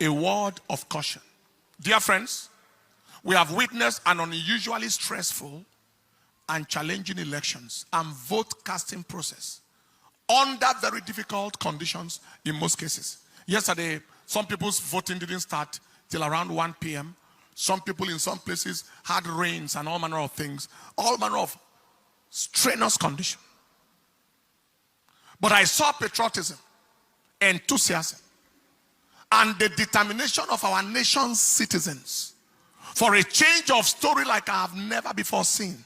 a word of caution. Dear friends, we have witnessed an unusually stressful and challenging elections and vote casting process under very difficult conditions in most cases. Yesterday, some people's voting didn't start till around 1 p.m. Some people in some places had rains and all manner of things, all manner of strenuous conditions. But I saw patriotism, enthusiasm, and the determination of our nation's citizens for a change of story like I have never before seen.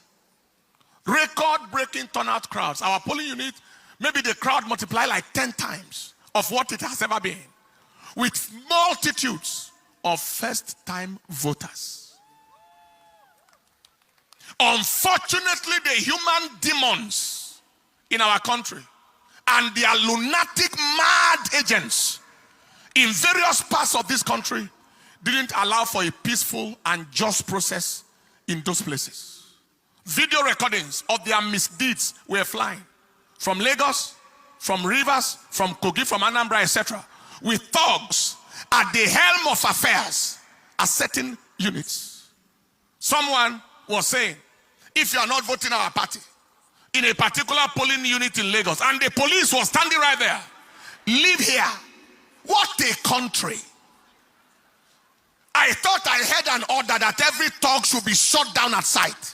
Record-breaking turnout crowds. Our polling unit, maybe the crowd multiplied like 10 times of what it has ever been, with multitudes of first-time voters. Unfortunately, the human demons in our country and their lunatic, mad agents in various parts of this country didn't allow for a peaceful and just process in those places. Video recordings of their misdeeds were flying from Lagos, from Rivers, from Kogi, from Anambra, etc., with thugs at the helm of affairs at certain units. Someone was saying, if you are not voting our party in a particular polling unit in Lagos, and the police was standing right there, leave here. What a country. I thought I heard an order that every thug should be shot down at sight.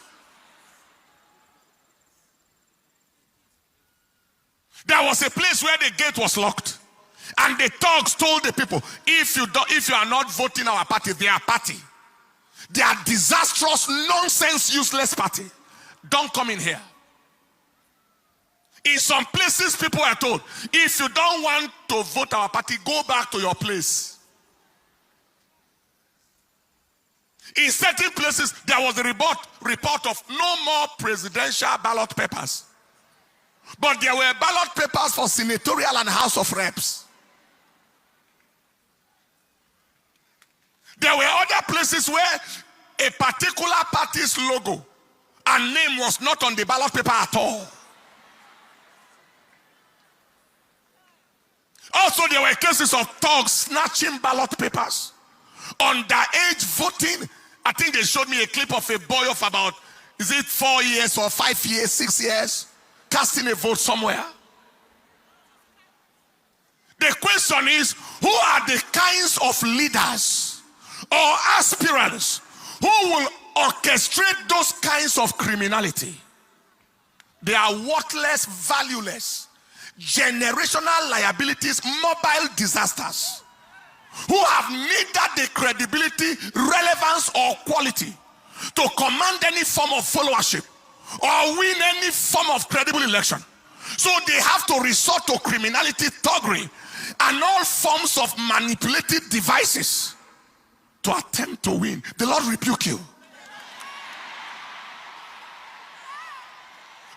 There was a place where the gate was locked, and the thugs told the people, if you are not voting our party, their party, their disastrous, nonsense, useless party, don't come in here. In some places, people are told, if you don't want to vote our party, go back to your place. In certain places, there was a report of no more presidential ballot papers. But there were ballot papers for senatorial and House of Reps. There were other places where a particular party's logo and name was not on the ballot paper at all. Also, there were cases of thugs snatching ballot papers. Underage voting. I think they showed me a clip of a boy of about, is it 4 years or 5 years, 6 years, casting a vote somewhere. The question is, who are the kinds of leaders or aspirants who will orchestrate those kinds of criminality? They are worthless, valueless, generational liabilities, mobile disasters, who have neither the credibility, relevance, or quality to command any form of followership or win any form of credible election. So they have to resort to criminality, thuggery, and all forms of manipulative devices to attempt to win. The Lord rebuke you.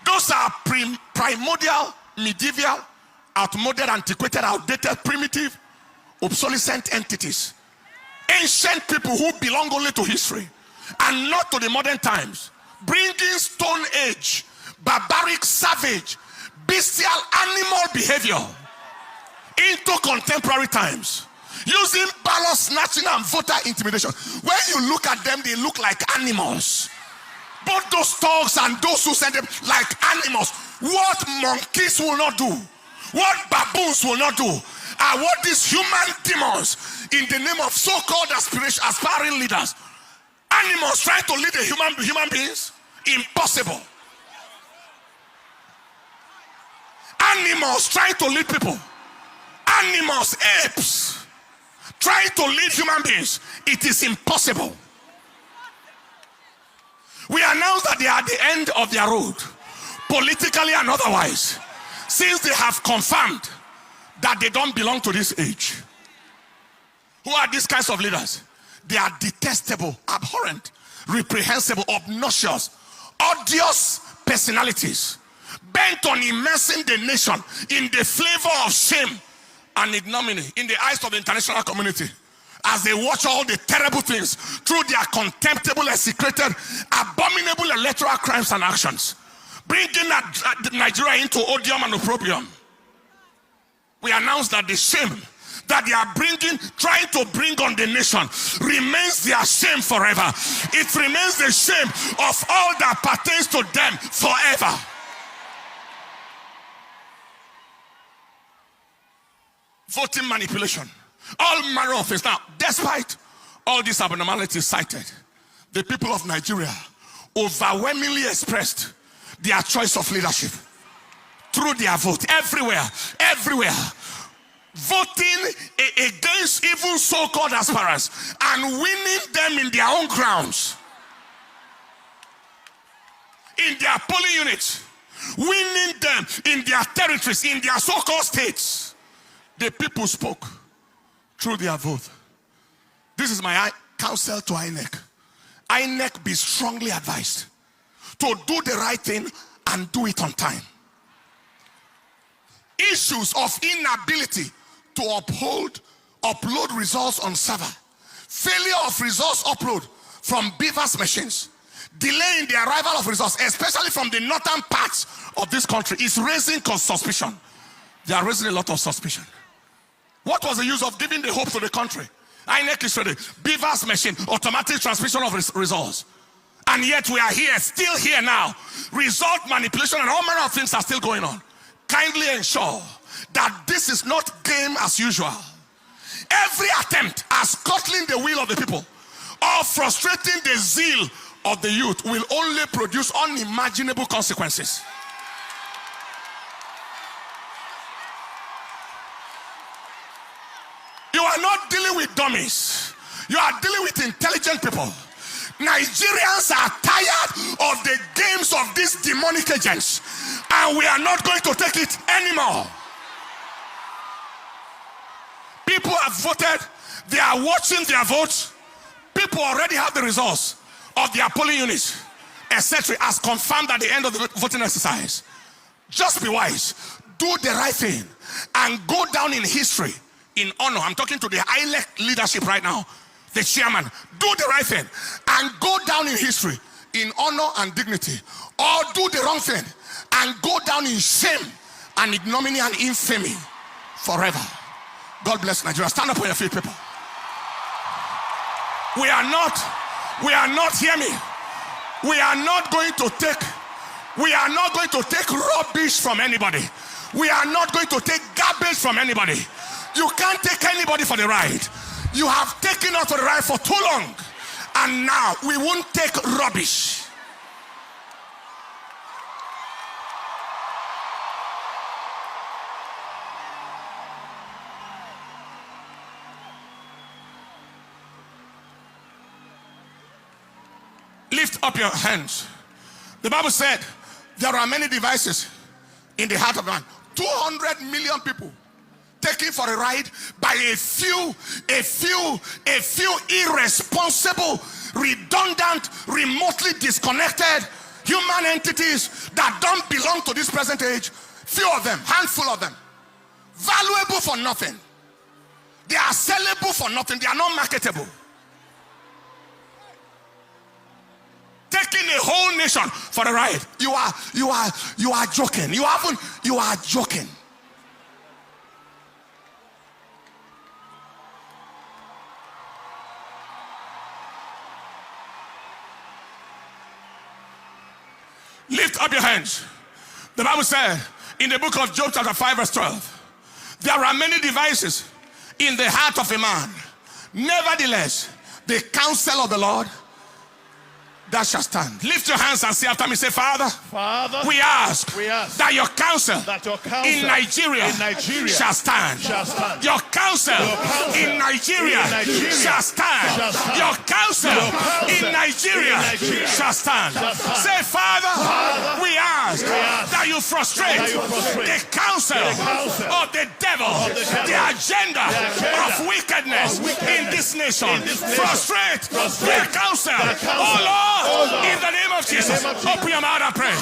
Those are primordial, medieval, outmoded, antiquated, outdated, primitive, obsolescent entities. Ancient people who belong only to history and not to the modern times. Bringing Stone Age, barbaric, savage, bestial, animal behavior into contemporary times. Using ballot snatching and voter intimidation. When you look at them, they look like animals. Both those thugs and those who send them like animals. What monkeys will not do, what baboons will not do, are what these human demons in the name of so-called aspiring leaders, animals trying to lead the human beings. Impossible. Animals trying to lead people. Animals, apes, trying to lead human beings. It is impossible. We announce that they are at the end of their road, politically and otherwise, since they have confirmed that they don't belong to this age. Who are these kinds of leaders? They are detestable, abhorrent, reprehensible, obnoxious, odious personalities, bent on immersing the nation in the flavor of shame and ignominy in the eyes of the international community, as they watch all the terrible things through their contemptible, execrated, abominable electoral crimes and actions, bringing Nigeria into odium and opprobrium. We announce that the shame that they are trying to bring on the nation remains their shame forever. It remains the shame of all that pertains to them forever. Voting manipulation, all manner of things. Now, despite all these abnormalities cited, the people of Nigeria overwhelmingly expressed their choice of leadership through their vote. Everywhere. Voting against even so-called aspirants and winning them in their own grounds, in their polling units, winning them in their territories, in their so-called states. The people spoke through their vote. This is my counsel to eneche. Eneche, be strongly advised to do the right thing and do it on time. Issues of inability to upload results on server, failure of results upload from beavers machines, delay in the arrival of results, especially from the northern parts of this country, is raising suspicion. They are raising a lot of suspicion. What was the use of giving the hope to the country? eneche is ready. Beavers machine, automatic transmission of results. And yet we are here, still here now. Result manipulation and all manner of things are still going on. Kindly ensure that this is not game as usual. Every attempt at scuttling the will of the people or frustrating the zeal of the youth will only produce unimaginable consequences. You are not dealing with dummies. You are dealing with intelligent people. Nigerians are tired of the games of these demonic agents, and we are not going to take it anymore. People have voted. They are watching their votes. People already have the results of their polling units, etc., as confirmed at the end of the voting exercise. Just be wise. Do the right thing and go down in history in honor. I'm talking to the eneche leadership right now, the chairman. Do the right thing and go down in history in honor and dignity, or do the wrong thing and go down in shame and ignominy and infamy forever. God bless Nigeria. Stand up on your feet, people. We are not, hear me. We are not going to take rubbish from anybody. We are not going to take garbage from anybody. You can't take anybody for the ride. You have taken us for the ride for too long, and now we won't take rubbish. Lift up your hands. The Bible said there are many devices in the heart of man. 200 million people taken for a ride by a few irresponsible, redundant, remotely disconnected human entities that don't belong to this present age. Few of them, handful of them, valuable for nothing. They are sellable for nothing. They are not marketable. Taking a whole nation for a ride. You are joking. You are joking. Lift up your hands. The Bible said in the book of Job chapter 5 verse 12, there are many devices in the heart of a man. Nevertheless, the counsel of the Lord that shall stand. Lift your hands and say after me, say, Father, we ask that your counsel in Nigeria shall stand. Your counsel in Nigeria shall stand. Your counsel in Nigeria shall stand. Say, Father, we ask that you frustrate the counsel of the devil, the agenda of wickedness in this nation. Frustrate their counsel. Oh Lord, in the name of Jesus, open your mouth and pray.